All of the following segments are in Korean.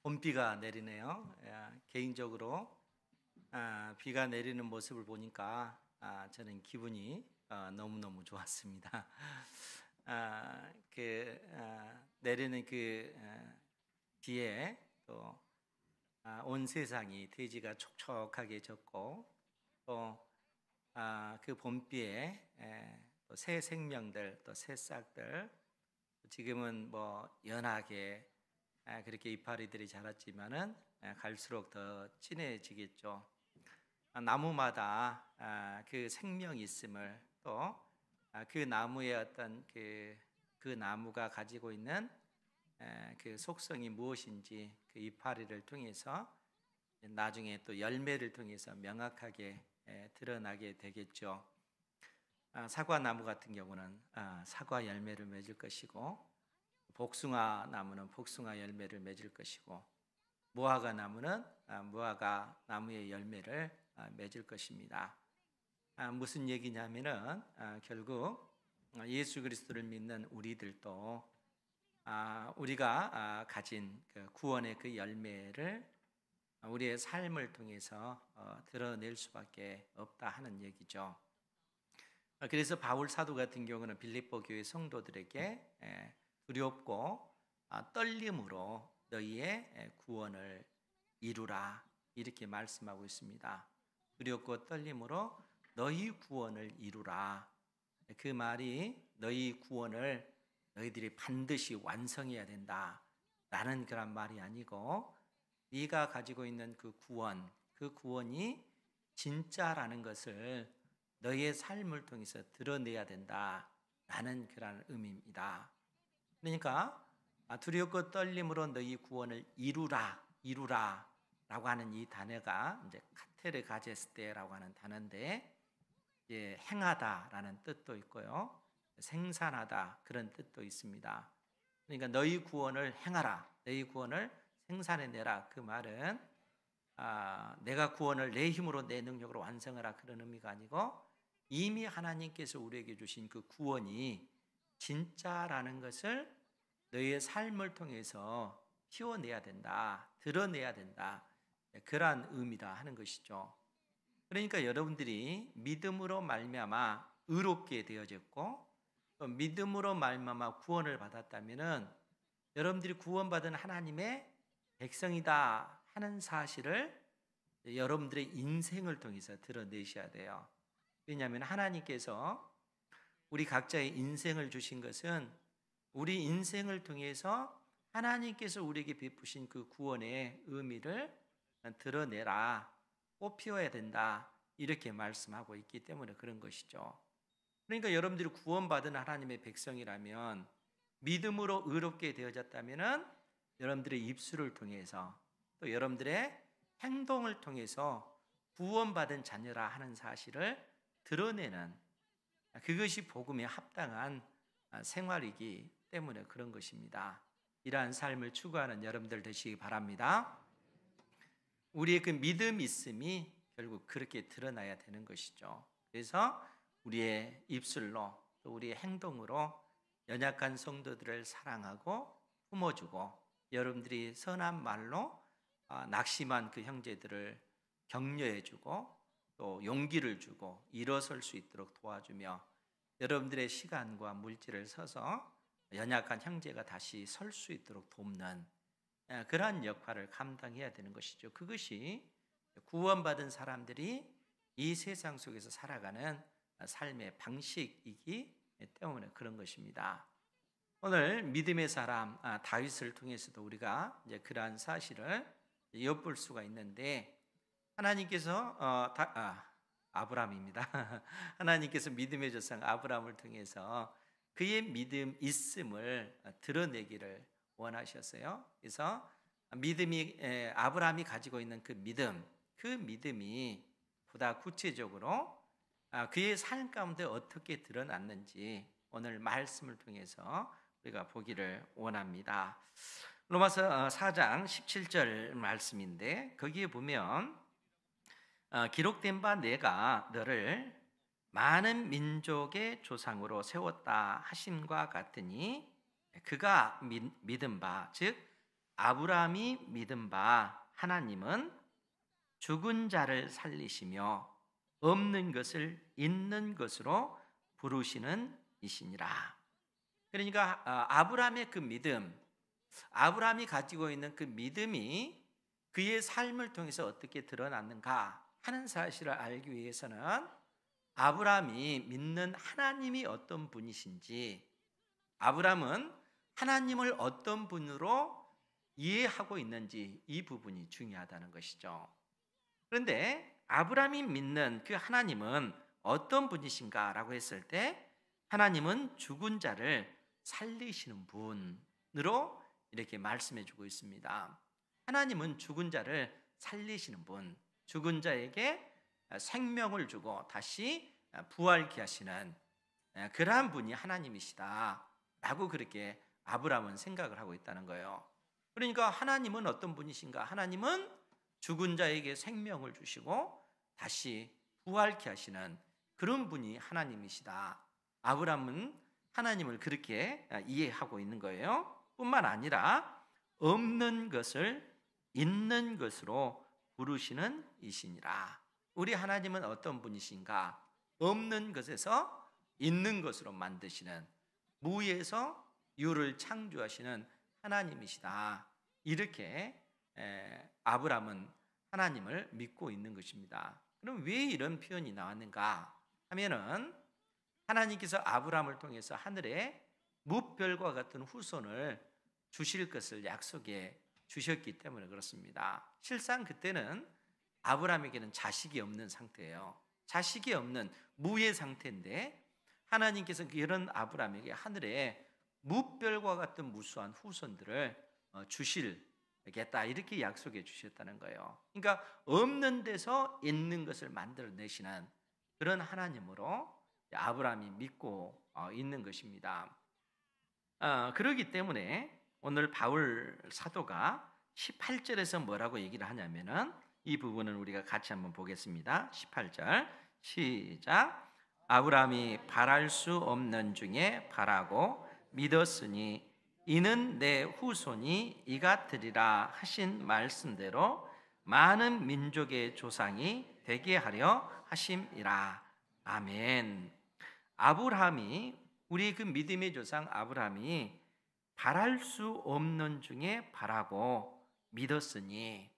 봄비가 내리네요. 개인적으로 비가 내리는 모습을 보니까 저는 기분이 너무너무 좋았습니다. 내리는 비에 또 온 세상이 대지가 촉촉하게 졌고 또 그 봄비에 또 새 생명들 또 새싹들 지금은 뭐 연하게 그렇게 이파리들이 자랐지만은 갈수록 더 진해지겠죠. 나무마다 그 생명이 있음을 또 그 나무의 어떤 그 나무가 가지고 있는 그 속성이 무엇인지 그 이파리를 통해서 나중에 또 열매를 통해서 명확하게 드러나게 되겠죠. 사과 나무 같은 경우는 사과 열매를 맺을 것이고, 복숭아 나무는 복숭아 열매를 맺을 것이고, 무화과 나무는 무화과 나무의 열매를 맺을 것입니다. 무슨 얘기냐면은 결국 예수 그리스도를 믿는 우리들도 우리가 가진 그 구원의 그 열매를 우리의 삶을 통해서 드러낼 수밖에 없다 하는 얘기죠. 그래서 바울 사도 같은 경우는 빌립보 교회 성도들에게 두렵고 떨림으로 너희의 구원을 이루라 이렇게 말씀하고 있습니다. 두렵고 떨림으로 너희 구원을 이루라. 그 말이 너희 구원을 너희들이 반드시 완성해야 된다 라는 그런 말이 아니고, 네가 가지고 있는 그 구원이 진짜라는 것을 너희의 삶을 통해서 드러내야 된다 라는 그런 의미입니다. 그러니까 두렵고 떨림으로 너희 구원을 이루라 라고 하는 이 단어가 이제 카테르 가제스테라고 하는 단어인데, 이제 행하다라는 뜻도 있고요, 생산하다 그런 뜻도 있습니다. 그러니까 너희 구원을 행하라, 너희 구원을 생산해내라. 그 말은 내가 구원을 내 힘으로 내 능력으로 완성하라 그런 의미가 아니고, 이미 하나님께서 우리에게 주신 그 구원이 진짜라는 것을 너희의 삶을 통해서 피워내야 된다, 드러내야 된다, 그러한 의미다 하는 것이죠. 그러니까 여러분들이 믿음으로 말미암아 의롭게 되어졌고 또 믿음으로 말미암아 구원을 받았다면은 여러분들이 구원받은 하나님의 백성이다 하는 사실을 여러분들의 인생을 통해서 드러내셔야 돼요. 왜냐하면 하나님께서 우리 각자의 인생을 주신 것은 우리 인생을 통해서 하나님께서 우리에게 베푸신 그 구원의 의미를 드러내라, 꽃피워야 된다 이렇게 말씀하고 있기 때문에 그런 것이죠. 그러니까 여러분들이 구원받은 하나님의 백성이라면, 믿음으로 의롭게 되어졌다면 여러분들의 입술을 통해서 또 여러분들의 행동을 통해서 구원받은 자녀라 하는 사실을 드러내는, 그것이 복음에 합당한 생활이기 때문에 그런 것입니다. 이러한 삶을 추구하는 여러분들 되시기 바랍니다. 우리의 그 믿음 있음이 결국 그렇게 드러나야 되는 것이죠. 그래서 우리의 입술로 또 우리의 행동으로 연약한 성도들을 사랑하고 품어주고, 여러분들이 선한 말로 낙심한 그 형제들을 격려해주고 또 용기를 주고 일어설 수 있도록 도와주며, 여러분들의 시간과 물질을 써서 연약한 형제가 다시 설 수 있도록 돕는 그러한 역할을 감당해야 되는 것이죠. 그것이 구원받은 사람들이 이 세상 속에서 살아가는 삶의 방식이기 때문에 그런 것입니다. 오늘 믿음의 사람 다윗을 통해서도 우리가 이제 그러한 사실을 엿볼 수가 있는데, 하나님께서 아브라함입니다. 하나님께서 믿음의 조상 아브라함을 통해서 그의 믿음 있음을 드러내기를 원하셨어요. 그래서 아브라함이 가지고 있는 그 믿음이 보다 구체적으로 그의 삶 가운데 어떻게 드러났는지 오늘 말씀을 통해서 우리가 보기를 원합니다. 로마서 4장 17절 말씀인데, 거기에 보면 기록된 바 내가 너를 많은 민족의 조상으로 세웠다 하심과 같으니 그가 믿은 바 즉 아브라함이 믿은 바 하나님은 죽은 자를 살리시며 없는 것을 있는 것으로 부르시는 이시니라. 그러니까 아브라함의 그 믿음, 아브라함이 가지고 있는 그 믿음이 그의 삶을 통해서 어떻게 드러났는가 하는 사실을 알기 위해서는 아브라함이 믿는 하나님이 어떤 분이신지, 아브라함은 하나님을 어떤 분으로 이해하고 있는지, 이 부분이 중요하다는 것이죠. 그런데 아브라함이 믿는 그 하나님은 어떤 분이신가라고 했을 때, 하나님은 죽은 자를 살리시는 분으로 이렇게 말씀해 주고 있습니다. 하나님은 죽은 자를 살리시는 분, 죽은 자에게 생명을 주고 다시 부활케 하시는 그러한 분이 하나님이시다 라고 그렇게 아브라함은 생각을 하고 있다는 거예요. 그러니까 하나님은 어떤 분이신가? 하나님은 죽은 자에게 생명을 주시고 다시 부활케 하시는 그런 분이 하나님이시다. 아브라함은 하나님을 그렇게 이해하고 있는 거예요. 뿐만 아니라 없는 것을 있는 것으로 부르시는 이시니라. 우리 하나님은 어떤 분이신가? 없는 것에서 있는 것으로 만드시는, 무에서 유를 창조하시는 하나님이시다. 이렇게 아브라함은 하나님을 믿고 있는 것입니다. 그럼 왜 이런 표현이 나왔는가 하면은, 하나님께서 아브라함을 통해서 하늘에 무별과 같은 후손을 주실 것을 약속해 주셨기 때문에 그렇습니다. 실상 그때는 아브라함에게는 자식이 없는 상태예요. 자식이 없는 무의 상태인데 하나님께서 이런 아브라함에게 하늘에 무별과 같은 무수한 후손들을 주실겠다 이렇게 약속해 주셨다는 거예요. 그러니까 없는 데서 있는 것을 만들어내시는 그런 하나님으로 아브라함이 믿고 있는 것입니다. 그렇기 때문에 오늘 바울 사도가 18절에서 뭐라고 얘기를 하냐면은, 이 부분은 우리가 같이 한번 보겠습니다. 18절 시작. 아브라함이 바랄 수 없는 중에 바라고 믿었으니 이는 내 후손이 이같으리라 하신 말씀대로 많은 민족의 조상이 되게 하려 하심이라. 아멘. 아브라함이, 우리 그 믿음의 조상 아브라함이 바랄 수 없는 중에 바라고 믿었으니,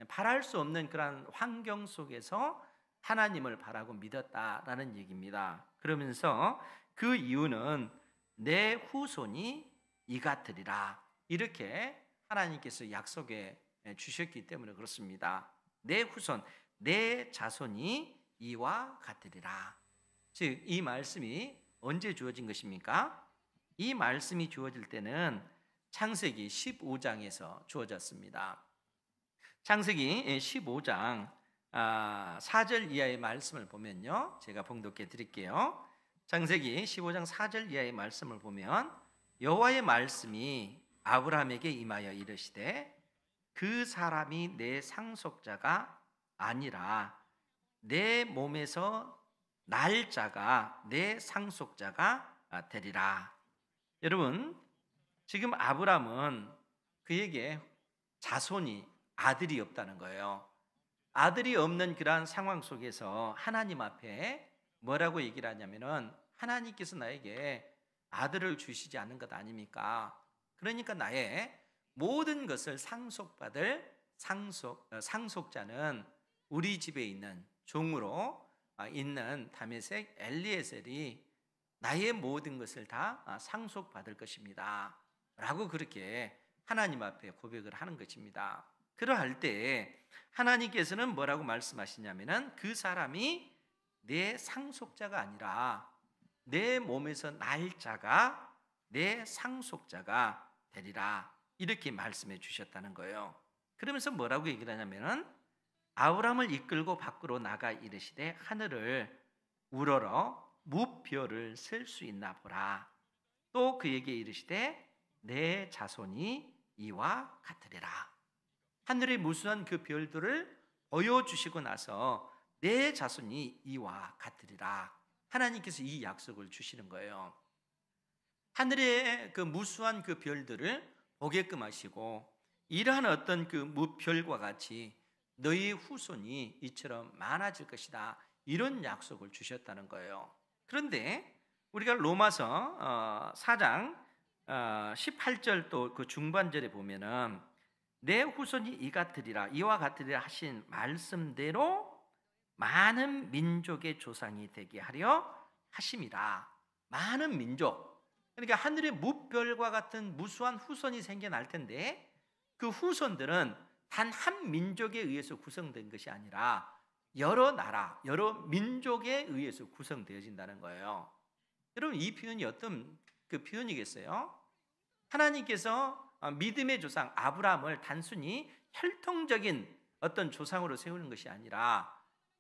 바랄 수 없는 그런 환경 속에서 하나님을 바라고 믿었다라는 얘기입니다. 그러면서 그 이유는 내 후손이 이같으리라 이렇게 하나님께서 약속해 주셨기 때문에 그렇습니다. 내 후손, 내 자손이 이와 같으리라. 즉 이 말씀이 언제 주어진 것입니까? 이 말씀이 주어질 때는 창세기 15장에서 주어졌습니다. 창세기 15장 4절 이하의 말씀을 보면요, 제가 봉독해 드릴게요. 창세기 15장 4절 이하의 말씀을 보면, 여호와의 말씀이 아브라함에게 임하여 이르시되 그 사람이 내 상속자가 아니라 내 몸에서 날 자가 내 상속자가 되리라. 여러분, 지금 아브라함은 그에게 자손이, 아들이 없다는 거예요. 아들이 없는 그러한 상황 속에서 하나님 앞에 뭐라고 얘기를 하냐면은, 하나님께서 나에게 아들을 주시지 않은 것 아닙니까? 그러니까 나의 모든 것을 상속받을 상속자는 우리 집에 있는 종으로 있는 다메섹 엘리에셀이 나의 모든 것을 다 상속받을 것입니다 라고 그렇게 하나님 앞에 고백을 하는 것입니다. 그러할 때 하나님께서는 뭐라고 말씀하시냐면은, 그 사람이 내 상속자가 아니라 내 몸에서 날 자가 내 상속자가 되리라 이렇게 말씀해 주셨다는 거예요. 그러면서 뭐라고 얘기를 하냐면은, 아브라함을 이끌고 밖으로 나가 이르시되 하늘을 우러러 무별을 셀 수 있나 보라. 또 그에게 이르시되 내 자손이 이와 같으리라. 하늘의 무수한 그 별들을 보여주시고 나서 내 자손이 이와 같으리라. 하나님께서 이 약속을 주시는 거예요. 하늘의 그 무수한 그 별들을 보게끔 하시고 이러한 어떤 그 무별과 같이 너희 후손이 이처럼 많아질 것이다. 이런 약속을 주셨다는 거예요. 그런데 우리가 로마서 4장 18절 또 그 중반절에 보면은 내 후손이 이와 같으리라 하신 말씀대로 많은 민족의 조상이 되게 하려 하심이라. 많은 민족. 그러니까 하늘의 무별과 같은 무수한 후손이 생겨날 텐데 그 후손들은 단 한 민족에 의해서 구성된 것이 아니라 여러 나라, 여러 민족에 의해서 구성되어진다는 거예요. 여러분, 이 표현이 어떤 그 표현이겠어요? 하나님께서 믿음의 조상 아브라함을 단순히 혈통적인 어떤 조상으로 세우는 것이 아니라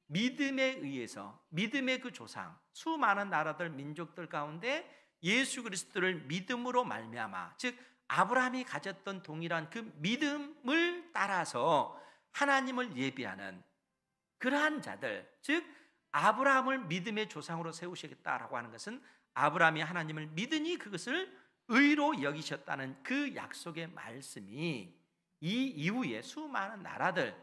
믿음에 의해서 믿음의 그 조상, 수많은 나라들, 민족들 가운데 예수 그리스도를 믿음으로 말미암아, 즉 아브라함이 가졌던 동일한 그 믿음을 따라서 하나님을 예비하는 그러한 자들, 즉 아브라함을 믿음의 조상으로 세우시겠다라고 하는 것은 아브라함이 하나님을 믿으니 그것을 의로 여기셨다는 그 약속의 말씀이 이 이후에 수많은 나라들,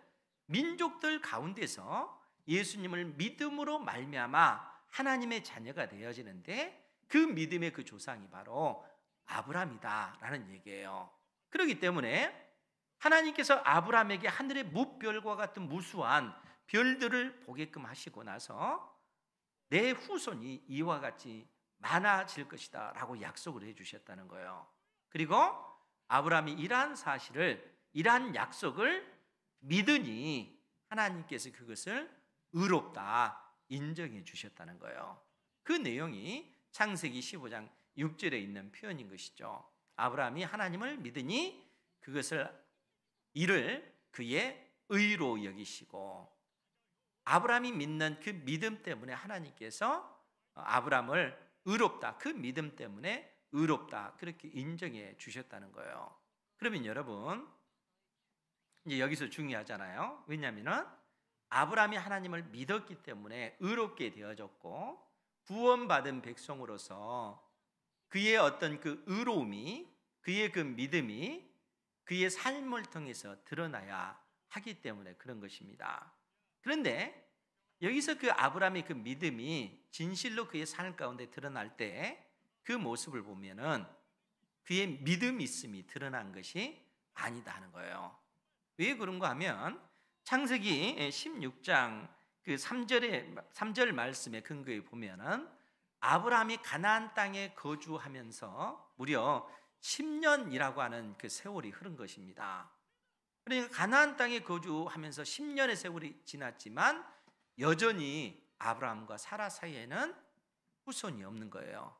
민족들 가운데서 예수님을 믿음으로 말미암아 하나님의 자녀가 되어지는데 그 믿음의 그 조상이 바로 아브라함이다라는 얘기예요. 그렇기 때문에 하나님께서 아브라함에게 하늘의 무별과 같은 무수한 별들을 보게끔 하시고 나서 내 후손이 이와 같이 많아질 것이다 라고 약속을 해주셨다는 거예요. 그리고 아브라함이 이러한 사실을, 이러한 약속을 믿으니 하나님께서 그것을 의롭다 인정해 주셨다는 거예요. 그 내용이 창세기 15장 6절에 있는 표현인 것이죠. 아브라함이 하나님을 믿으니 그것을 이를 그의 의로 여기시고, 아브라함이 믿는 그 믿음 때문에 하나님께서 아브라함을 의롭다, 그 믿음 때문에 의롭다 그렇게 인정해 주셨다는 거예요. 그러면 여러분, 이제 여기서 중요하잖아요. 왜냐하면 아브라함이 하나님을 믿었기 때문에 의롭게 되어졌고 구원받은 백성으로서 그의 어떤 그 의로움이, 그의 그 믿음이 그의 삶을 통해서 드러나야 하기 때문에 그런 것입니다. 그런데 여기서 그 아브라함의 그 믿음이 진실로 그의 삶 가운데 드러날 때 그 모습을 보면은 그의 믿음이 있음이 드러난 것이 아니다 하는 거예요. 왜 그런가 하면 창세기 16장 그 3절 말씀의 근거에 보면은 아브라함이 가나안 땅에 거주하면서 무려 10년이라고 하는 그 세월이 흐른 것입니다. 그러니까 가나안 땅에 거주하면서 10년의 세월이 지났지만 여전히 아브라함과 사라 사이에는 후손이 없는 거예요.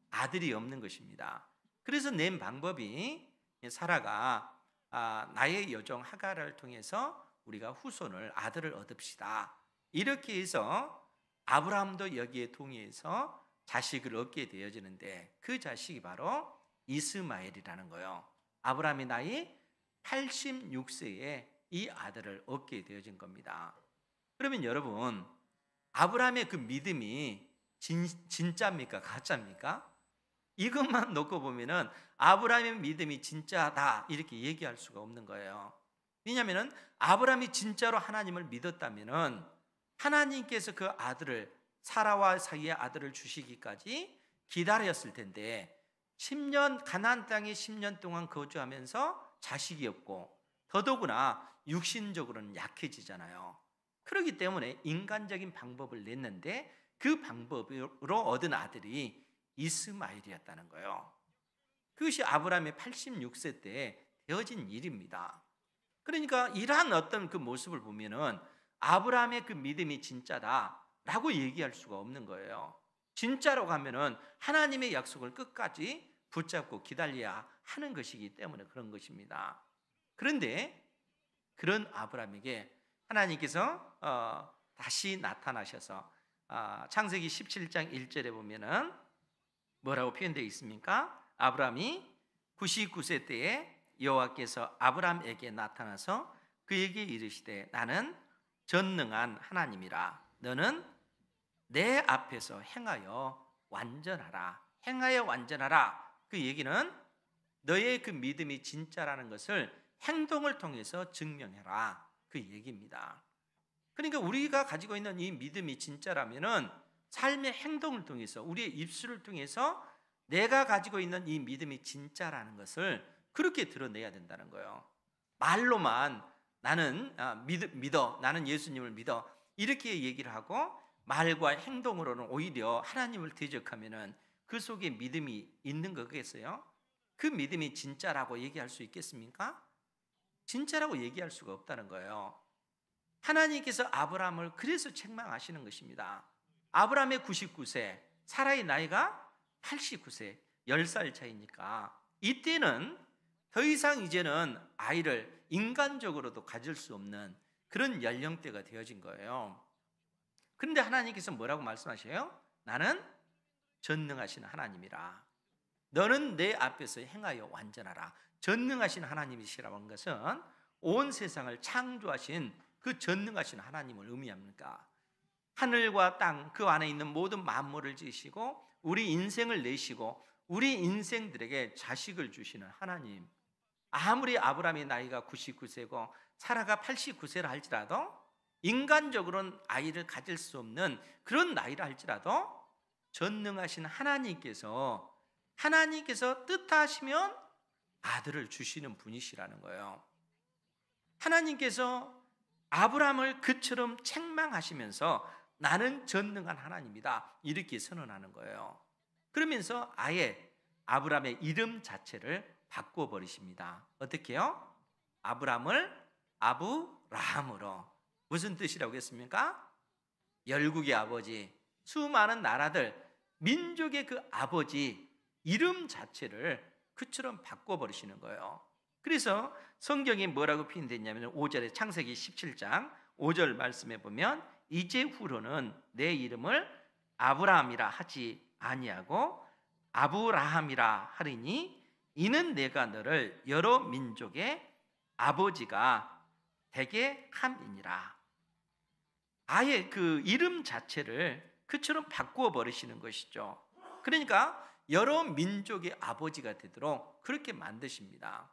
아들이 없는 것입니다. 그래서 낸 방법이 사라가 나의 여종 하가를 통해서 우리가 후손을, 아들을 얻읍시다. 이렇게 해서 아브라함도 여기에 동의해서 자식을 얻게 되어지는데 그 자식이 바로 이스마엘이라는 거예요. 아브라함의 나이 86세에 이 아들을 얻게 되어진 겁니다. 그러면 여러분, 아브라함의 그 믿음이 진짜입니까? 가짜입니까? 이것만 놓고 보면은 아브라함의 믿음이 진짜다 이렇게 얘기할 수가 없는 거예요. 왜냐하면 아브라함이 진짜로 하나님을 믿었다면은 하나님께서 그 아들을, 사라와 사이에 아들을 주시기까지 기다렸을 텐데 10년, 가나안 땅에 10년 동안 거주하면서 자식이 없고 더더구나 육신적으로는 약해지잖아요. 그렇기 때문에 인간적인 방법을 냈는데 그 방법으로 얻은 아들이 이스마엘이었다는 거예요. 그것이 아브라함의 86세 때 되어진 일입니다. 그러니까 이러한 어떤 그 모습을 보면은 아브라함의 그 믿음이 진짜다라고 얘기할 수가 없는 거예요. 진짜라고 하면은 하나님의 약속을 끝까지 붙잡고 기다려야 하는 것이기 때문에 그런 것입니다. 그런데 그런 아브라함에게 하나님께서 다시 나타나셔서 창세기 17장 1절에 보면은 뭐라고 표현되어 있습니까? 아브라함이 99세 때에 여호와께서 아브라함에게 나타나서 그에게 이르시되 나는 전능한 하나님이라. 너는 내 앞에서 행하여 완전하라. 행하여 완전하라. 그 얘기는 너의 그 믿음이 진짜라는 것을 행동을 통해서 증명해라, 그 얘기입니다. 그러니까 우리가 가지고 있는 이 믿음이 진짜라면은 삶의 행동을 통해서, 우리의 입술을 통해서 내가 가지고 있는 이 믿음이 진짜라는 것을 그렇게 드러내야 된다는 거예요. 말로만 나는 믿어, 나는 예수님을 믿어, 이렇게 얘기를 하고 말과 행동으로는 오히려 하나님을 대적하면은 그 속에 믿음이 있는 거겠어요? 그 믿음이 진짜라고 얘기할 수 있겠습니까? 진짜라고 얘기할 수가 없다는 거예요. 하나님께서 아브라함을 그래서 책망하시는 것입니다. 아브라함의 99세, 사라의 나이가 89세, 10살 차이니까 이때는 더 이상 이제는 아이를 인간적으로도 가질 수 없는 그런 연령대가 되어진 거예요. 그런데 하나님께서 뭐라고 말씀하셔요? 나는 전능하신 하나님이라. 너는 내 앞에서 행하여 완전하라. 전능하신 하나님이시라고 하는 것은 온 세상을 창조하신 그 전능하신 하나님을 의미합니까? 하늘과 땅 그 안에 있는 모든 만물을 지으시고 우리 인생을 내시고 우리 인생들에게 자식을 주시는 하나님. 아무리 아브라함의 나이가 99세고 사라가 89세라 할지라도 인간적으로는 아이를 가질 수 없는 그런 나이라 할지라도 전능하신 하나님께서 뜻하시면 아들을 주시는 분이시라는 거예요. 하나님께서 아브라함을 그처럼 책망하시면서 나는 전능한 하나님이다, 이렇게 선언하는 거예요. 그러면서 아예 아브라함의 이름 자체를 바꿔버리십니다. 어떻게 해요? 아브라함을 아브라함으로. 무슨 뜻이라고 했습니까? 열국의 아버지, 수많은 나라들, 민족의 그 아버지 이름 자체를 그처럼 바꿔버리시는 거예요. 그래서 성경이 뭐라고 표현됐냐면 5절에 창세기 17장 5절 말씀에 보면 이제후로는 내 이름을 아브라함이라 하지 아니하고 아브라함이라 하리니 이는 내가 너를 여러 민족의 아버지가 되게 함이니라. 아예 그 이름 자체를 그처럼 바꾸어 버리시는 것이죠. 그러니까 여러 민족의 아버지가 되도록 그렇게 만드십니다.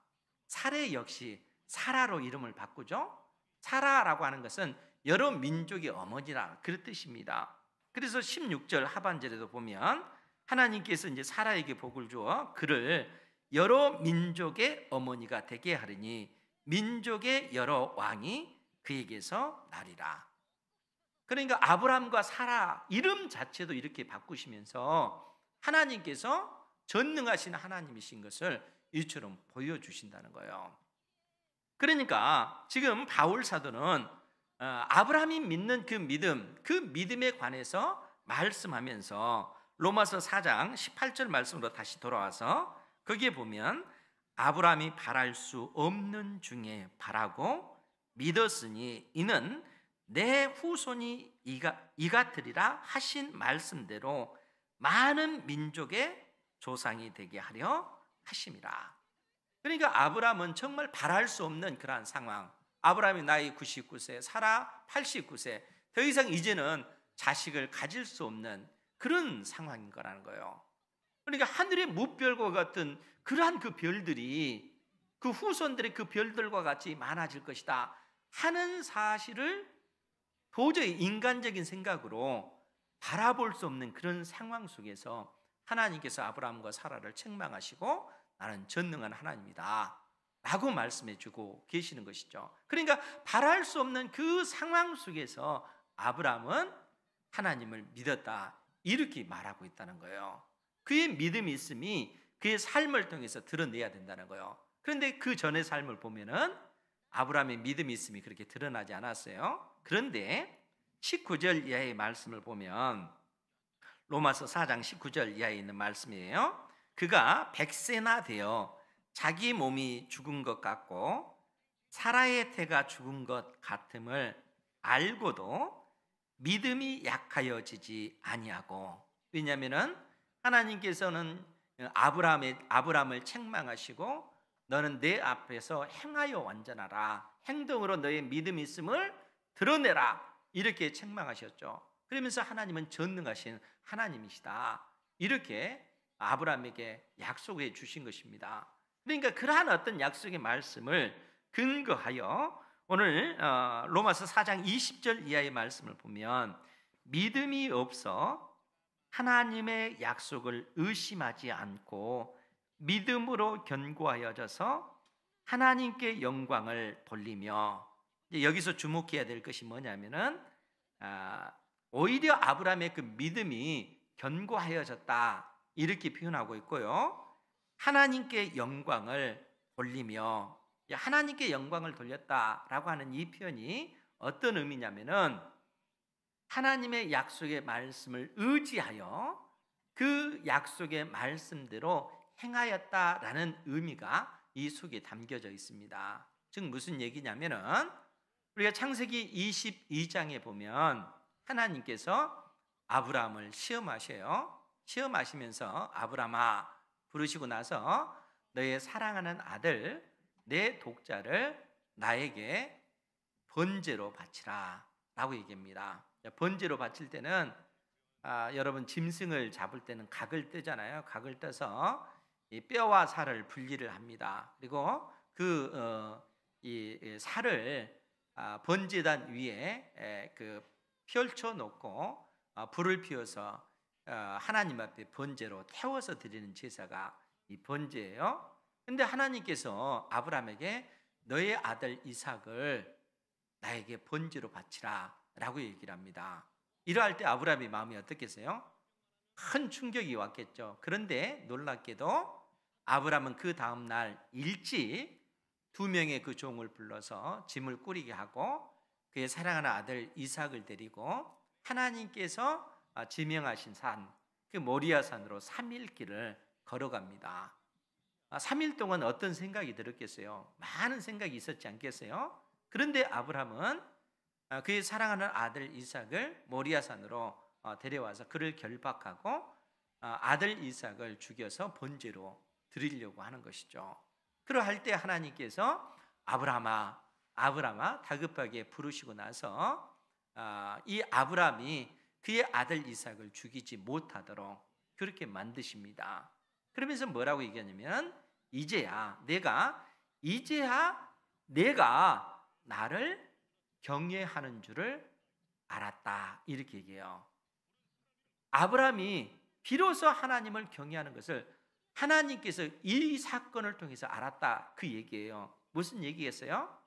사례 역시 사라로 이름을 바꾸죠. 사라라고 하는 것은 여러 민족의 어머니라, 그런 뜻입니다. 그래서 16절 하반절에도 보면 하나님께서 이제 사라에게 복을 주어 그를 여러 민족의 어머니가 되게 하리니 민족의 여러 왕이 그에게서 나리라. 그러니까 아브라함과 사라 이름 자체도 이렇게 바꾸시면서 하나님께서 전능하신 하나님이신 것을 이처럼 보여주신다는 거예요. 그러니까 지금 바울 사도는 아브라함이 믿는 그 믿음에 관해서 말씀하면서 로마서 4장 18절 말씀으로 다시 돌아와서 거기에 보면 아브라함이 바랄 수 없는 중에 바라고 믿었으니 이는 내 후손이 이같으리라 하신 말씀대로 많은 민족의 조상이 되게 하려 하심이라. 그러니까 아브라함은 정말 바랄 수 없는 그러한 상황, 아브라함이 나이 99세, 사라 89세, 더 이상 이제는 자식을 가질 수 없는 그런 상황인 거라는 거예요. 그러니까 하늘의 무별과 같은 그러한 그 별들이 그 후손들의 그 별들과 같이 많아질 것이다 하는 사실을 도저히 인간적인 생각으로 바라볼 수 없는 그런 상황 속에서 하나님께서 아브라함과 사라를 책망하시고 나는 전능한 하나님이다 라고 말씀해 주고 계시는 것이죠. 그러니까 바랄 수 없는 그 상황 속에서 아브라함은 하나님을 믿었다, 이렇게 말하고 있다는 거예요. 그의 믿음이 있음이 그의 삶을 통해서 드러내야 된다는 거예요. 그런데 그 전의 삶을 보면은 아브라함의 믿음이 있음이 그렇게 드러나지 않았어요. 그런데 19절 이하의 말씀을 보면 로마서 4장 19절 이하에 있는 말씀이에요. 그가 100세나 되어 자기 몸이 죽은 것 같고 사라의 태가 죽은 것 같음을 알고도 믿음이 약하여지지 아니하고, 왜냐하면 하나님께서는 아브라함을 책망하시고 너는 내 앞에서 행하여 완전하라, 행동으로 너의 믿음이 있음을 드러내라, 이렇게 책망하셨죠. 그러면서 하나님은 전능하신 하나님이시다, 이렇게 아브라함에게 약속해 주신 것입니다. 그러니까 그러한 어떤 약속의 말씀을 근거하여 오늘 로마서 4장 20절 이하의 말씀을 보면 믿음이 없어 하나님의 약속을 의심하지 않고 믿음으로 견고하여져서 하나님께 영광을 돌리며, 여기서 주목해야 될 것이 뭐냐면은 오히려 아브라함의 그 믿음이 견고하여졌다 이렇게 표현하고 있고요, 하나님께 영광을 돌리며, 하나님께 영광을 돌렸다라고 하는 이 표현이 어떤 의미냐면은 하나님의 약속의 말씀을 의지하여 그 약속의 말씀대로 행하였다라는 의미가 이 속에 담겨져 있습니다. 즉 무슨 얘기냐면은 우리가 창세기 22장에 보면 하나님께서 아브라함을 시험하셔요. 시험하시면서 아브라함아 부르시고 나서 너의 사랑하는 아들 내 독자를 나에게 번제로 바치라 라고 얘기합니다. 번제로 바칠 때는 여러분 짐승을 잡을 때는 각을 뜨잖아요. 각을 떠서 이 뼈와 살을 분리를 합니다. 그리고 이 살을 번제단 위에 펼쳐 놓고 불을 피워서 하나님 앞에 번제로 태워서 드리는 제사가 이 번제예요. 근데 하나님께서 아브라함에게 너의 아들 이삭을 나에게 번제로 바치라 라고 얘기를 합니다. 이러할 때 아브라함의 마음이 어떻겠어요? 큰 충격이 왔겠죠. 그런데 놀랍게도 아브라함은 그 다음날 일찍 2명의 그 종을 불러서 짐을 꾸리게 하고 그의 사랑하는 아들 이삭을 데리고 하나님께서 지명하신 산, 그 모리아 산으로 3일 길을 걸어갑니다. 3일 동안 어떤 생각이 들었겠어요? 많은 생각이 있었지 않겠어요? 그런데 아브라함은 그의 사랑하는 아들 이삭을 모리아 산으로 데려와서 그를 결박하고 아들 이삭을 죽여서 번제로 드리려고 하는 것이죠. 그러할 때 하나님께서 아브라함아 다급하게 부르시고 나서 이 아브라함이 그의 아들 이삭을 죽이지 못하도록 그렇게 만드십니다. 그러면서 뭐라고 얘기하냐면 이제야 내가 나를 경외하는 줄을 알았다 이렇게 얘기해요. 아브라함이 비로소 하나님을 경외하는 것을 하나님께서 이 사건을 통해서 알았다 그 얘기예요. 무슨 얘기겠어요?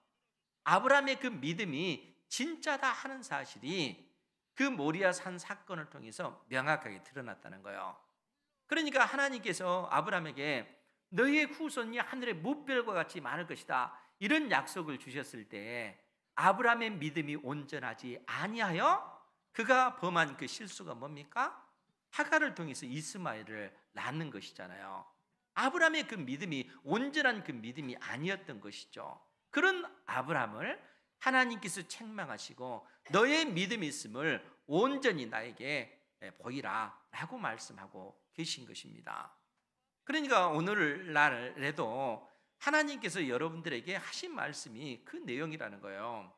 아브라함의 그 믿음이 진짜다 하는 사실이 그 모리아 산 사건을 통해서 명확하게 드러났다는 거예요. 그러니까 하나님께서 아브라함에게 너의 후손이 하늘의 무별과 같이 많을 것이다 이런 약속을 주셨을 때 아브라함의 믿음이 온전하지 아니하여 그가 범한 그 실수가 뭡니까? 하갈을 통해서 이스마엘을 낳는 것이잖아요. 아브라함의 그 믿음이 온전한 그 믿음이 아니었던 것이죠. 그런 아브라함을 하나님께서 책망하시고 너의 믿음이 있음을 온전히 나에게 보이라 라고 말씀하고 계신 것입니다. 그러니까 오늘날에도 하나님께서 여러분들에게 하신 말씀이 그 내용이라는 거예요.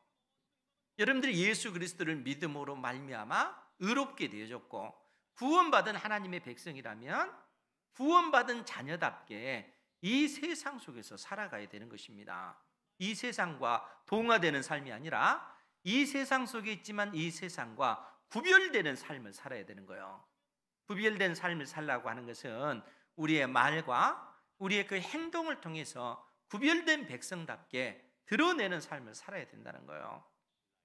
여러분들이 예수 그리스도를 믿음으로 말미암아 의롭게 되어졌고 구원받은 하나님의 백성이라면 구원받은 자녀답게 이 세상 속에서 살아가야 되는 것입니다. 이 세상과 동화되는 삶이 아니라 이 세상 속에 있지만 이 세상과 구별되는 삶을 살아야 되는 거예요. 구별된 삶을 살라고 하는 것은 우리의 말과 우리의 그 행동을 통해서 구별된 백성답게 드러내는 삶을 살아야 된다는 거예요.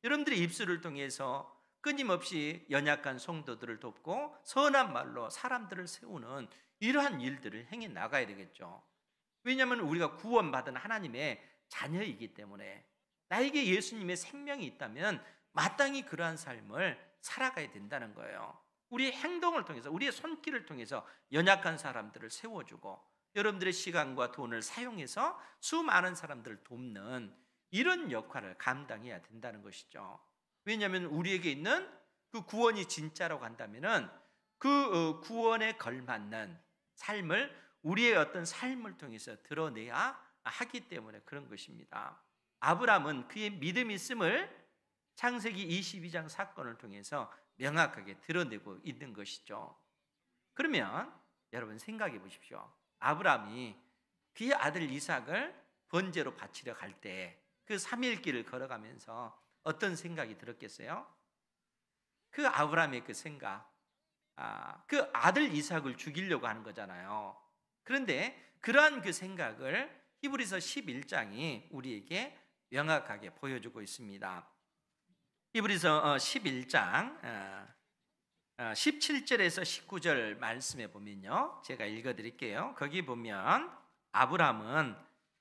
여러분들이 입술을 통해서 끊임없이 연약한 성도들을 돕고 선한 말로 사람들을 세우는 이러한 일들을 행해 나가야 되겠죠. 왜냐하면 우리가 구원받은 하나님의 자녀이기 때문에 나에게 예수님의 생명이 있다면 마땅히 그러한 삶을 살아가야 된다는 거예요. 우리의 행동을 통해서 우리의 손길을 통해서 연약한 사람들을 세워주고 여러분들의 시간과 돈을 사용해서 수많은 사람들을 돕는 이런 역할을 감당해야 된다는 것이죠. 왜냐하면 우리에게 있는 그 구원이 진짜라고 한다면 그 구원에 걸맞는 삶을 우리의 어떤 삶을 통해서 드러내야 하기 때문에 그런 것입니다. 아브라함은 그의 믿음이 있음을 창세기 22장 사건을 통해서 명확하게 드러내고 있는 것이죠. 그러면 여러분 생각해 보십시오. 아브라함이 그의 아들 이삭을 번제로 바치려 갈 때 그 3일 길을 걸어가면서 어떤 생각이 들었겠어요? 그 아브라함의 그 생각, 그 아들 이삭을 죽이려고 하는 거잖아요. 그런데 그러한 그 생각을 히브리서 11장이 우리에게 명확하게 보여주고 있습니다. 히브리서 11장 17절에서 19절 말씀에 보면요, 제가 읽어드릴게요. 거기 보면 아브라함은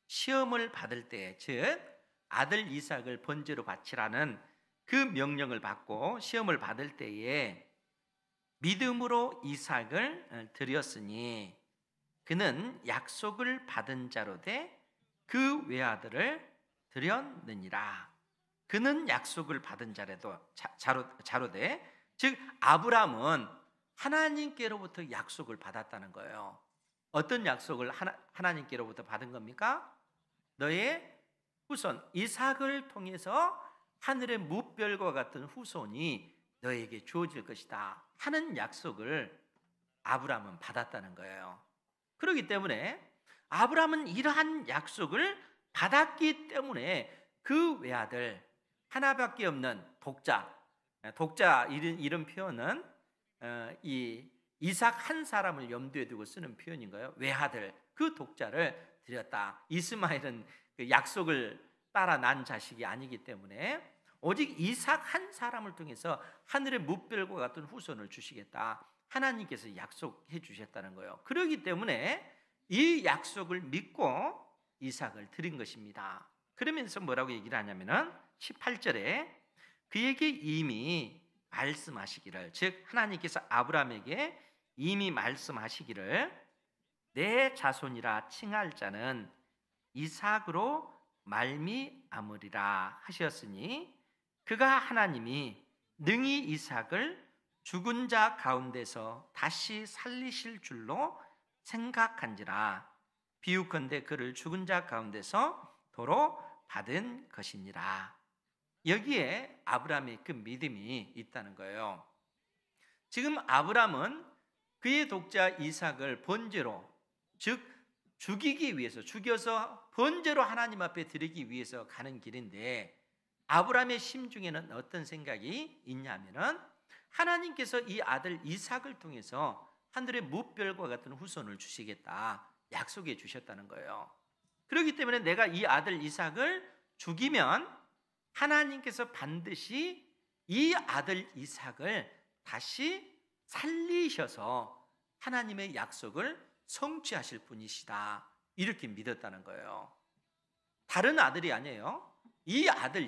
시험을 받을 때, 즉 아들 이삭을 번제로 바치라는 그 명령을 받고 시험을 받을 때에 믿음으로 이삭을 드렸으니 그는 약속을 받은 자로되 그 외아들을 드렸느니라. 그는 약속을 받은 자로되, 즉 아브라함은 하나님께로부터 약속을 받았다는 거예요. 어떤 약속을 하나님께로부터 받은 겁니까? 너의 후손 이삭을 통해서 하늘의 무별과 같은 후손이 너에게 주어질 것이다 하는 약속을 아브라함은 받았다는 거예요. 그렇기 때문에 아브라함은 이러한 약속을 받았기 때문에 그 외아들, 하나밖에 없는 독자 이런 표현은 이 이삭 한 사람을 염두에 두고 쓰는 표현인 거예요. 외아들, 그 독자를 드렸다. 이스마엘은 그 약속을 따라 난 자식이 아니기 때문에 오직 이삭 한 사람을 통해서 하늘의 무별과 같은 후손을 주시겠다, 하나님께서 약속해 주셨다는 거예요. 그렇기 때문에 이 약속을 믿고 이삭을 드린 것입니다. 그러면서 뭐라고 얘기를 하냐면은 18절에 그에게 이미 말씀하시기를, 즉 하나님께서 아브라함에게 이미 말씀하시기를 내 자손이라 칭할 자는 이삭으로 말미암으리라 하셨으니 그가 하나님이 능히 이삭을 죽은 자 가운데서 다시 살리실 줄로 생각한지라. 비유컨대 그를 죽은 자 가운데서 도로 받은 것이니라. 여기에 아브라함의 그 믿음이 있다는 거예요. 지금 아브라함은 그의 독자 이삭을 번제로, 즉 죽이기 위해서, 죽여서 번제로 하나님 앞에 드리기 위해서 가는 길인데, 아브라함의 심중에는 어떤 생각이 있냐면은 하나님께서 이 아들 이삭을 통해서 하늘의 무별과 같은 후손을 주시겠다 약속해 주셨다는 거예요. 그렇기 때문에 내가 이 아들 이삭을 죽이면 하나님께서 반드시 이 아들 이삭을 다시 살리셔서 하나님의 약속을 성취하실 분이시다, 이렇게 믿었다는 거예요. 다른 아들이 아니에요. 이 아들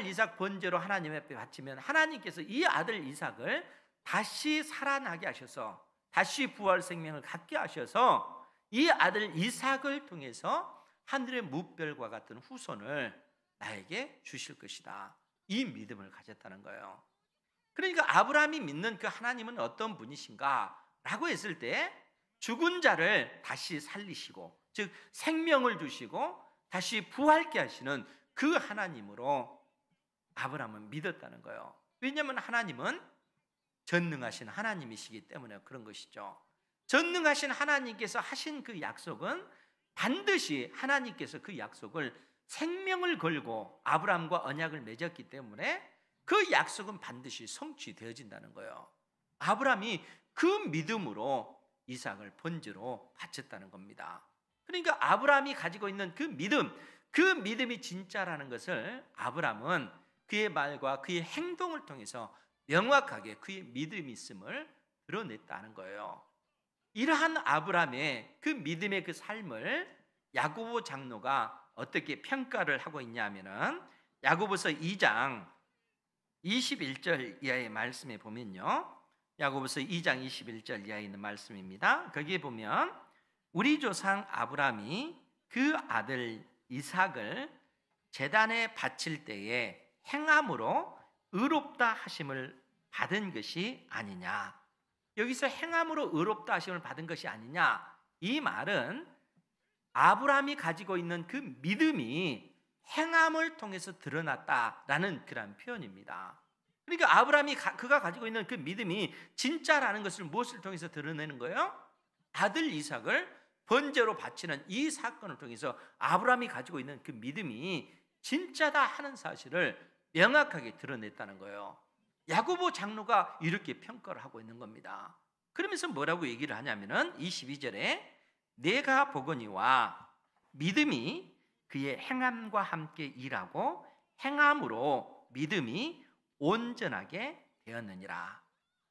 이삭 번제로 하나님 앞에 바치면 하나님께서 이 아들 이삭을 다시 살아나게 하셔서, 다시 부활 생명을 갖게 하셔서 이 아들 이삭을 통해서 하늘의 무별과 같은 후손을 나에게 주실 것이다, 이 믿음을 가졌다는 거예요. 그러니까 아브라함이 믿는 그 하나님은 어떤 분이신가 라고 했을 때 죽은 자를 다시 살리시고, 즉 생명을 주시고 다시 부활케 하시는 그 하나님으로 아브라함은 믿었다는 거예요. 왜냐하면 하나님은 전능하신 하나님이시기 때문에 그런 것이죠. 전능하신 하나님께서 하신 그 약속은 반드시 하나님께서 그 약속을 생명을 걸고 아브라함과 언약을 맺었기 때문에 그 약속은 반드시 성취되어진다는 거예요. 아브라함이 그 믿음으로 이삭을 번제로 바쳤다는 겁니다. 그러니까 아브라함이 가지고 있는 그 믿음이 진짜라는 것을 아브라함은 그의 말과 그의 행동을 통해서 명확하게 그의 믿음이 있음을 드러냈다는 거예요. 이러한 아브라함의 그 믿음의 그 삶을 야고보 장로가 어떻게 평가를 하고 있냐면은 야고보서 2장 21절 이하의 말씀에 보면요, 야고보서 2장 21절 이하에 있는 말씀입니다. 거기에 보면 우리 조상 아브라함이 그 아들 이삭을 제단에 바칠 때에 행함으로 의롭다 하심을 받은 것이 아니냐. 여기서 행함으로 의롭다 하심을 받은 것이 아니냐, 이 말은 아브라함이 가지고 있는 그 믿음이 행함을 통해서 드러났다라는 그런 표현입니다. 그러니까 아브라함이 그가 가지고 있는 그 믿음이 진짜라는 것을 무엇을 통해서 드러내는 거예요? 아들 이삭을 번제로 바치는 이 사건을 통해서 아브라함이 가지고 있는 그 믿음이 진짜다 하는 사실을 명확하게 드러냈다는 거예요. 야고보 장로가 이렇게 평가를 하고 있는 겁니다. 그러면서 뭐라고 얘기를 하냐면은 22절에 내가 보거니와 믿음이 그의 행함과 함께 일하고 행함으로 믿음이 온전하게 되었느니라.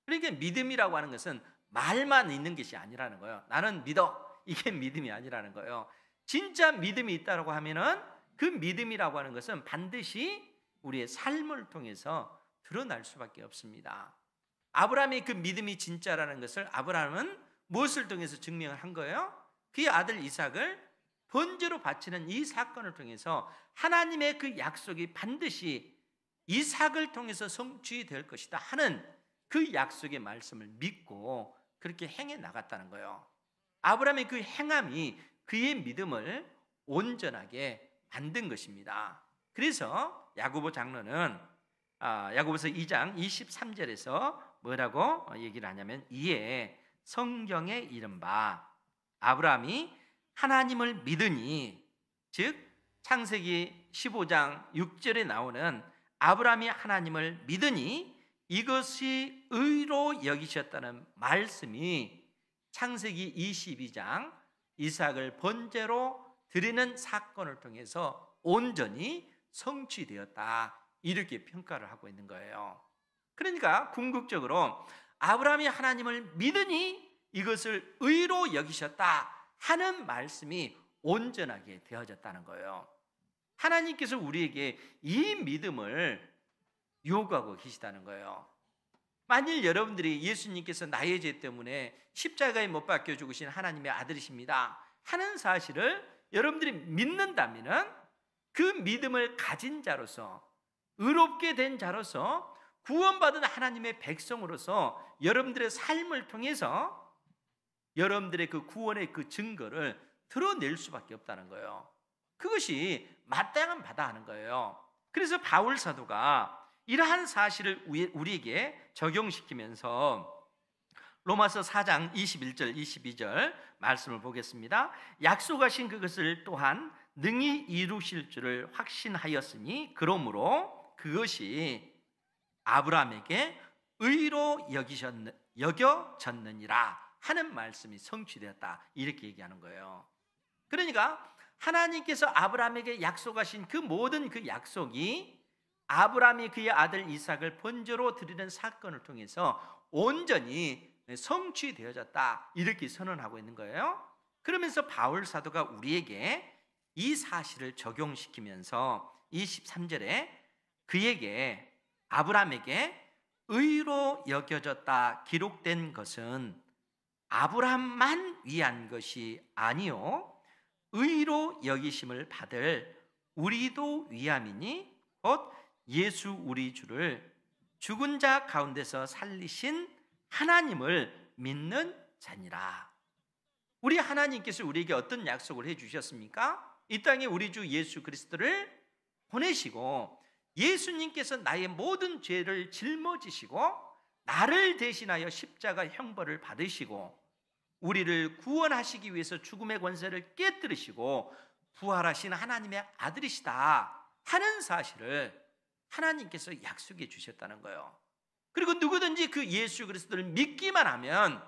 그러니까 믿음이라고 하는 것은 말만 있는 것이 아니라는 거예요. 나는 믿어. 이게 믿음이 아니라는 거예요. 진짜 믿음이 있다고 하면은 그 믿음이라고 하는 것은 반드시 우리의 삶을 통해서 드러날 수밖에 없습니다. 아브라함이 그 믿음이 진짜라는 것을 아브라함은 무엇을 통해서 증명을 한 거예요? 그의 아들 이삭을 번제로 바치는 이 사건을 통해서 하나님의 그 약속이 반드시 이삭을 통해서 성취될 것이다 하는 그 약속의 말씀을 믿고 그렇게 행해 나갔다는 거예요. 아브라함의 그 행함이 그의 믿음을 온전하게 만든 것입니다. 그래서 야고보 장로는 야고보서 2장 23절에서 뭐라고 얘기를 하냐면 이에 성경에 이른바 아브라함이 하나님을 믿으니, 즉 창세기 15장 6절에 나오는 아브라함이 하나님을 믿으니 이것이 의로 여기셨다는 말씀이 창세기 22장 이삭을 번제로 드리는 사건을 통해서 온전히 성취되었다, 이렇게 평가를 하고 있는 거예요. 그러니까 궁극적으로 아브라함이 하나님을 믿으니 이것을 의로 여기셨다 하는 말씀이 온전하게 되어졌다는 거예요. 하나님께서 우리에게 이 믿음을 요구하고 계시다는 거예요. 만일 여러분들이 예수님께서 나의 죄 때문에 십자가에 못 박혀 죽으신 하나님의 아들이십니다 하는 사실을 여러분들이 믿는다면 그 믿음을 가진 자로서, 의롭게 된 자로서, 구원받은 하나님의 백성으로서 여러분들의 삶을 통해서 여러분들의 그 구원의 그 증거를 드러낼 수밖에 없다는 거예요. 그것이 마땅한 바다 하는 거예요. 그래서 바울 사도가 이러한 사실을 우리에게 적용시키면서 로마서 4장 21절 22절 말씀을 보겠습니다. 약속하신 그것을 또한 능히 이루실 줄을 확신하였으니 그러므로 그것이 아브라함에게 의로 여겨졌느니라 하는 말씀이 성취되었다, 이렇게 얘기하는 거예요. 그러니까 하나님께서 아브라함에게 약속하신 그 모든 그 약속이 아브라함이 그의 아들 이삭을 번제로 드리는 사건을 통해서 온전히 성취되어졌다, 이렇게 선언하고 있는 거예요. 그러면서 바울 사도가 우리에게 이 사실을 적용시키면서 23절에 그에게, 아브라함에게 의로 여겨졌다 기록된 것은 아브라함만 위한 것이 아니요 의로 여기심을 받을 우리도 위함이니 곧 예수 우리 주를 죽은 자 가운데서 살리신 하나님을 믿는 자니라. 우리 하나님께서 우리에게 어떤 약속을 해주셨습니까? 이 땅에 우리 주 예수 그리스도를 보내시고 예수님께서 나의 모든 죄를 짊어지시고 나를 대신하여 십자가 형벌을 받으시고 우리를 구원하시기 위해서 죽음의 권세를 깨뜨리시고 부활하신 하나님의 아들이시다 하는 사실을 하나님께서 약속해 주셨다는 거예요. 그리고 누구든지 그 예수 그리스도를 믿기만 하면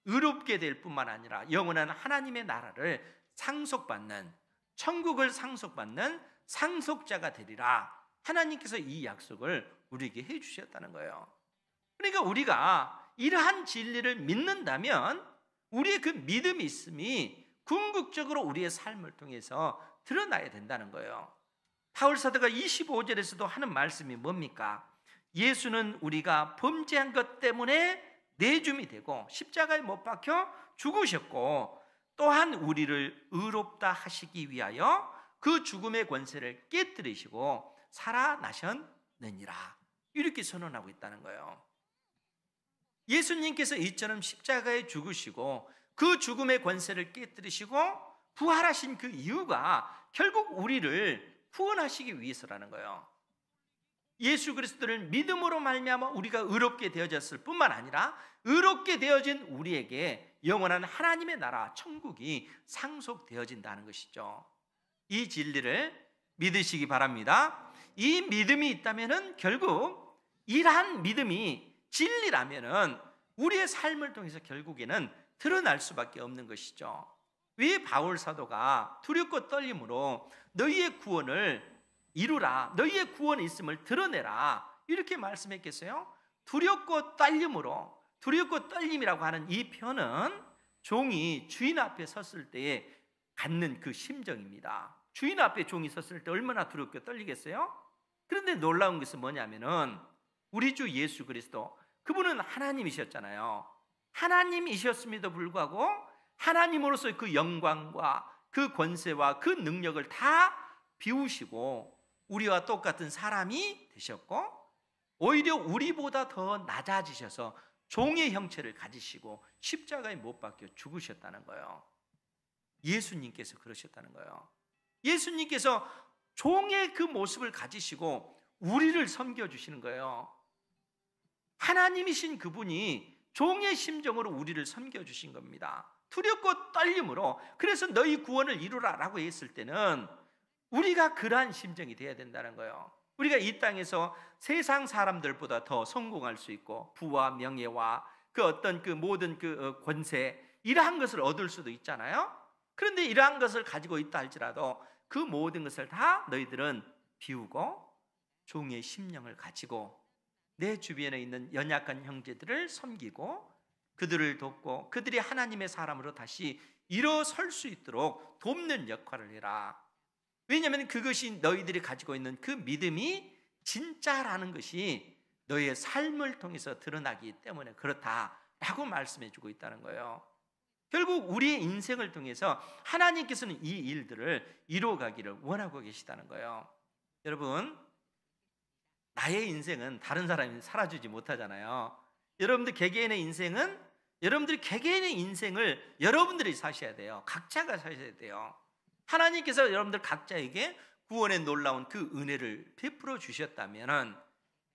의롭게 될 뿐만 아니라 영원한 하나님의 나라를 상속받는, 천국을 상속받는 상속자가 되리라, 하나님께서 이 약속을 우리에게 해 주셨다는 거예요. 그러니까 우리가 이러한 진리를 믿는다면 우리의 그 믿음이 있음이 궁극적으로 우리의 삶을 통해서 드러나야 된다는 거예요. 바울 사도가 25절에서도 하는 말씀이 뭡니까? 예수는 우리가 범죄한 것 때문에 내줌이 되고 십자가에 못 박혀 죽으셨고 또한 우리를 의롭다 하시기 위하여 그 죽음의 권세를 깨뜨리시고 살아나셨느니라, 이렇게 선언하고 있다는 거예요. 예수님께서 이처럼 십자가에 죽으시고 그 죽음의 권세를 깨뜨리시고 부활하신 그 이유가 결국 우리를 구원하시기 위해서라는 거예요. 예수 그리스도를 믿음으로 말미암아 우리가 의롭게 되어졌을 뿐만 아니라 의롭게 되어진 우리에게 영원한 하나님의 나라 천국이 상속되어진다는 것이죠. 이 진리를 믿으시기 바랍니다. 이 믿음이 있다면은 결국 이러한 믿음이 진리라면은 우리의 삶을 통해서 결국에는 드러날 수밖에 없는 것이죠. 왜 바울 사도가 두렵고 떨림으로 너희의 구원을 이루라, 너희의 구원이 있음을 드러내라 이렇게 말씀했겠어요? 두렵고 떨림으로, 두렵고 떨림이라고 하는 이 표현은 종이 주인 앞에 섰을 때에 갖는 그 심정입니다. 주인 앞에 종이 섰을 때 얼마나 두렵고 떨리겠어요? 그런데 놀라운 것은 뭐냐면은 우리 주 예수 그리스도, 그분은 하나님이셨잖아요. 하나님이셨음에도 불구하고 하나님으로서의 그 영광과 그 권세와 그 능력을 다 비우시고 우리와 똑같은 사람이 되셨고, 오히려 우리보다 더 낮아지셔서 종의 형체를 가지시고 십자가에 못 박혀 죽으셨다는 거예요. 예수님께서 그러셨다는 거예요. 예수님께서 종의 그 모습을 가지시고 우리를 섬겨주시는 거예요. 하나님이신 그분이 종의 심정으로 우리를 섬겨주신 겁니다. 두렵고 떨림으로. 그래서 너희 구원을 이루라 라고 했을 때는 우리가 그러한 심정이 되어야 된다는 거예요. 우리가 이 땅에서 세상 사람들보다 더 성공할 수 있고 부와 명예와 그 어떤 그 모든 그 권세, 이러한 것을 얻을 수도 있잖아요. 그런데 이러한 것을 가지고 있다 할지라도 그 모든 것을 다 너희들은 비우고 종의 심령을 가지고 내 주변에 있는 연약한 형제들을 섬기고 그들을 돕고 그들이 하나님의 사람으로 다시 일어설 수 있도록 돕는 역할을 해라. 왜냐하면 그것이 너희들이 가지고 있는 그 믿음이 진짜라는 것이 너희의 삶을 통해서 드러나기 때문에 그렇다라고 말씀해 주고 있다는 거예요. 결국 우리의 인생을 통해서 하나님께서는 이 일들을 이루어가기를 원하고 계시다는 거예요. 여러분, 나의 인생은 다른 사람이 살아주지 못하잖아요. 여러분들 개개인의 인생은 여러분들이 개개인의 인생을 여러분들이 사셔야 돼요. 각자가 사셔야 돼요. 하나님께서 여러분들 각자에게 구원의 놀라운 그 은혜를 베풀어 주셨다면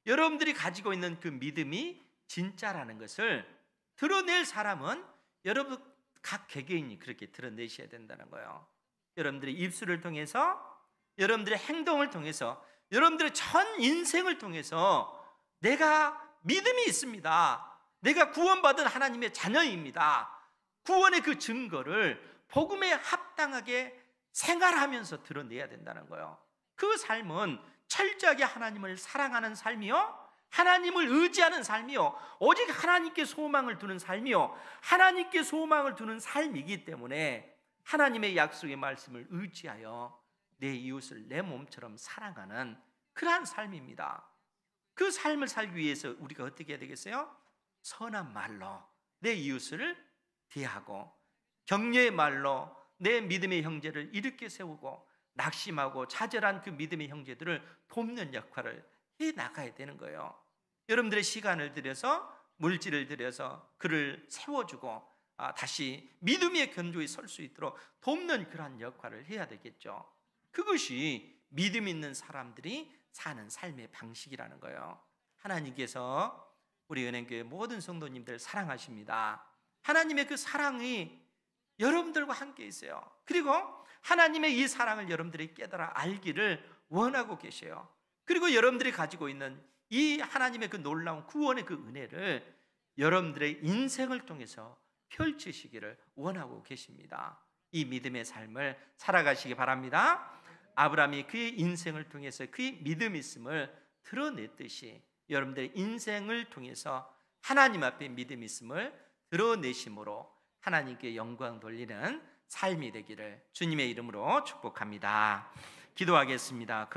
여러분들이 가지고 있는 그 믿음이 진짜라는 것을 드러낼 사람은 여러분 각 개개인이 그렇게 드러내셔야 된다는 거예요. 여러분들의 입술을 통해서, 여러분들의 행동을 통해서, 여러분들의 전 인생을 통해서 내가 믿음이 있습니다. 내가 구원받은 하나님의 자녀입니다. 구원의 그 증거를 복음에 합당하게 생활하면서 드러내야 된다는 거예요. 그 삶은 철저하게 하나님을 사랑하는 삶이요, 하나님을 의지하는 삶이요, 오직 하나님께 소망을 두는 삶이요, 하나님께 소망을 두는 삶이기 때문에 하나님의 약속의 말씀을 의지하여 내 이웃을 내 몸처럼 사랑하는 그러한 삶입니다. 그 삶을 살기 위해서 우리가 어떻게 해야 되겠어요? 선한 말로 내 이웃을 대하고 격려의 말로 내 믿음의 형제를 일으켜 세우고 낙심하고 좌절한 그 믿음의 형제들을 돕는 역할을 해 나가야 되는 거예요. 여러분들의 시간을 들여서, 물질을 들여서 그를 세워주고 다시 믿음의 견고히 설 수 있도록 돕는 그러한 역할을 해야 되겠죠. 그것이 믿음 있는 사람들이 사는 삶의 방식이라는 거예요. 하나님께서 우리 은행교회 모든 성도님들 사랑하십니다. 하나님의 그 사랑이 여러분들과 함께 있어요. 그리고 하나님의 이 사랑을 여러분들이 깨달아 알기를 원하고 계셔요. 그리고 여러분들이 가지고 있는 이 하나님의 그 놀라운 구원의 그 은혜를 여러분들의 인생을 통해서 펼치시기를 원하고 계십니다. 이 믿음의 삶을 살아가시기 바랍니다. 아브라함이 그의 인생을 통해서 그의 믿음 있음을 드러냈듯이 여러분들의 인생을 통해서 하나님 앞에 믿음 있음을 드러내심으로 하나님께 영광 돌리는 삶이 되기를 주님의 이름으로 축복합니다. 기도하겠습니다.